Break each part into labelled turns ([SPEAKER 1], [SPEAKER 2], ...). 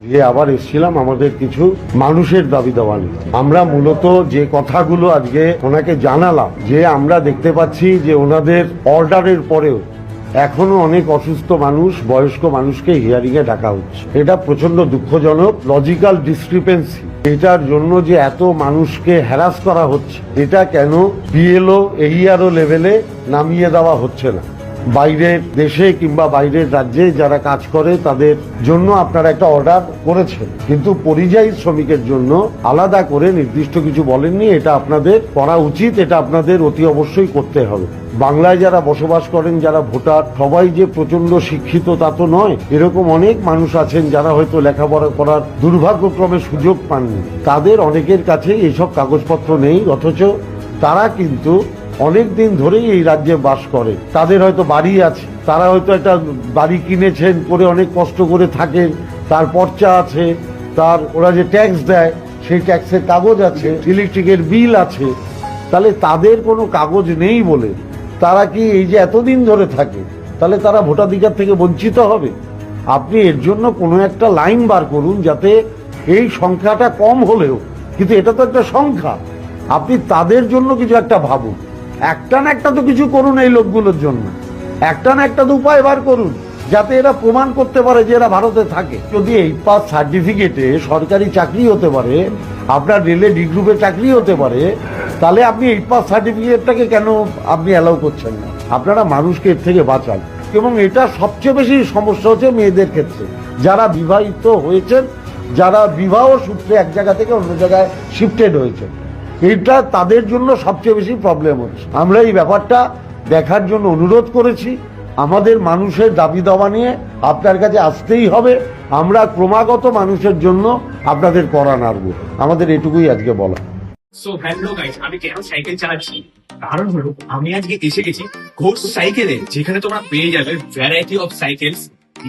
[SPEAKER 1] যে আবার এসেছিলাম আমাদের কিছু মানুষের দাবি দাওয়া নিয়ে। আমরা মূলত যে কথাগুলো আজকে ওনাকে জানালাম যে আমরা দেখতে পাচ্ছি যে ওনাদের অর্ডারের পরেও এখনো অনেক অসুস্থ মানুষ, বয়স্ক মানুষকে হিয়ারিং এ ডাকা হচ্ছে। এটা প্রচন্ড দুঃখজনক, লজিক্যাল ডিসক্রিপেন্সি। এটার জন্য যে এত মানুষকে হ্যারাস করা হচ্ছে, এটা কেন বিএলও এইআরও লেভেলে নামিয়ে দেওয়া হচ্ছে না? বাইরের দেশে কিংবা বাইরের রাজ্যে যারা কাজ করে তাদের জন্য আপনারা একটা অর্ডার করেছেন, কিন্তু পরিযায়ী শ্রমিকের জন্য আলাদা করে নির্দিষ্ট কিছু বলেননি। এটা আপনাদের করা উচিত, এটা আপনাদের অতি অবশ্যই করতে হবে। বাংলায় যারা বসবাস করেন, যারা ভোটার, সবাই যে প্রচন্ড শিক্ষিত তা তো নয়। এরকম অনেক মানুষ আছেন যারা হয়তো লেখাপড়া করার দুর্ভাগ্যক্রমে সুযোগ পাননি। তাদের অনেকের কাছে এইসব কাগজপত্র নেই, অথচ তারা কিন্তু অনেক দিন ধরেই এই রাজ্যে বাস করে। তাদের হয়তো বাড়ি আছে, তারা হয়তো একটা বাড়ি কিনেছেন, করে অনেক কষ্ট করে থাকেন, তার পর্চা আছে, তার ওরা যে ট্যাক্স দেয় সেই ট্যাক্সের কাগজ আছে, ইলেকট্রিকের বিল আছে। তাহলে তাদের কোনো কাগজ নেই বলে তারা কি এই যে এতদিন ধরে থাকে, তাহলে তারা ভোটাধিকার থেকে বঞ্চিত হবে? আপনি এর জন্য কোনো একটা লাইন বার করুন যাতে এই সংখ্যাটা কম হলেও, কিন্তু এটা তো একটা সংখ্যা, আপনি তাদের জন্য কিছু একটা ভাবুন। একটা না একটা তো কিছু করুন এই লোকগুলোর জন্য, একটা না একটা তো উপায় বার করুন যাতে এরা প্রমাণ করতে পারে যে এরা ভারতে থাকে। যদি এই পাস সার্টিফিকেটে সরকারি চাকরি হতে পারে, আপনার রেলে ডি গ্রুপে চাকরি হতে পারে, তাহলে আপনি এই পাস সার্টিফিকেটটাকে কেন আপনি অ্যালাউ করছেন না? আপনারা মানুষকে এর থেকে বাঁচান। এবং এটা সবচেয়ে বেশি সমস্যা হচ্ছে মেয়েদের ক্ষেত্রে, যারা বিবাহিত হয়েছেন, যারা বিবাহ সূত্রে এক জায়গা থেকে অন্য জায়গায় শিফটেড হয়েছে, এটা তাদের জন্য সবচেয়ে বেশি প্রবলেম হচ্ছে। আমরা এই ব্যাপারটা দেখার জন্য অনুরোধ করেছি। আমাদের মানুষের দাবি দাওয়া নিয়ে আপনার কাছে আসতেই হবে। আমরা ক্রমাগত মানুষের জন্য আপনাদের করা নাড়ব। আমাদের এটুকুই আজকে বলা।
[SPEAKER 2] সো হ্যালো গাইস, আমি কেন সাইকেল চালাচ্ছি? কারণ হলো আমি আজকে এসে গেছি ঘোষ সাইকেলে, যেখানে তোমরা পেয়ে যাবে ভ্যারাইটি অফ সাইকেলস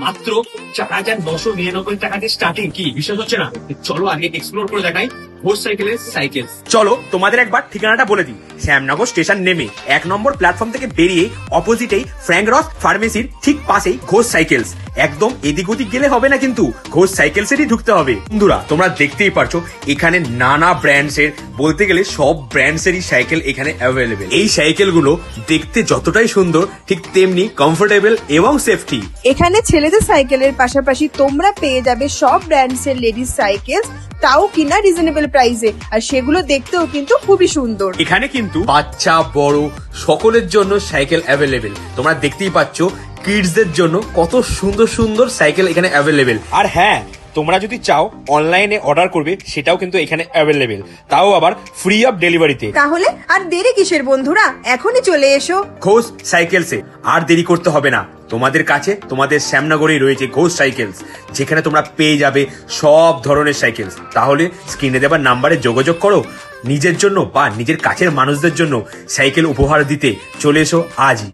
[SPEAKER 2] মাত্র 4,999 টাকাতে স্টার্টিং। কি বিশ্বাস হচ্ছে না? চলো আগে এক্সপ্লোর করে দেখাই ঘোষ সাইকেলের সাইকেলস।
[SPEAKER 3] চলো তোমাদের একবার ঠিকানাটা বলে দিই। শ্যামনগর স্টেশন নেমে 1 নম্বর প্ল্যাটফর্ম থেকে বেরিয়ে অপোজিটেই ফ্র্যাঙ্ক রস ফার্মেসির ঠিক পাশেই ঘোষ সাইকেলস। একদম এদিক ওদিক গেলে হবে না, কিন্তু ঘোষ সাইকেলসেরই ঢুকতে হবে। বন্ধুরা তোমরা দেখতেই পারছো এখানে নানা ব্র্যান্ডস এর, বলতে গেলে সব ব্র্যান্ডস এরই সাইকেল এখানে অ্যাভেলেবেল। এই সাইকেল গুলো দেখতে যতটাই সুন্দর, ঠিক তেমনি কমফোর্টেবল এবং সেফটি।
[SPEAKER 4] এখানে ছেলেদের সাইকেলের পাশাপাশি তোমরা পেয়ে যাবে সব ব্র্যান্ডস এর লেডিস সাইকেল, তাও কিনা রিজনেবল প্রাইসে, আর সেগুলো দেখতেও কিন্তু খুবই সুন্দর।
[SPEAKER 3] এখানে কিন্তু বাচ্চা বড় সকলের জন্য সাইকেল অ্যাভেলেবেল। তোমরা দেখতেই পাচ্ছ কিডসদের জন্য কত সুন্দর সুন্দর সাইকেল এখানে অ্যাভেলেবেল। আর হ্যাঁ, তোমরা যদি চাও অনলাইনে অর্ডার করবে, সেটাও কিন্তু এখানে অ্যাভেলেবেল, তাও আবার ফ্রি অফ ডেলিভারিতে।
[SPEAKER 4] তাহলে আর দেরি কিসের বন্ধুরা, এখনই চলে এসো
[SPEAKER 3] ঘোষ সাইকেলসে। আর দেরি করতে হবে না, তোমাদের কাছে তোমাদের শ্যামনগরেই রয়েছে ঘোষ সাইকেলস, যেখানে তোমরা পেয়ে যাবে সব ধরনের সাইকেলস। তাহলে স্ক্রিনে দেওয়া নাম্বারে যোগাযোগ করো, নিজের জন্য বা নিজের কাছের মানুষদের জন্য সাইকেল উপহার দিতে চলে এসো আজই।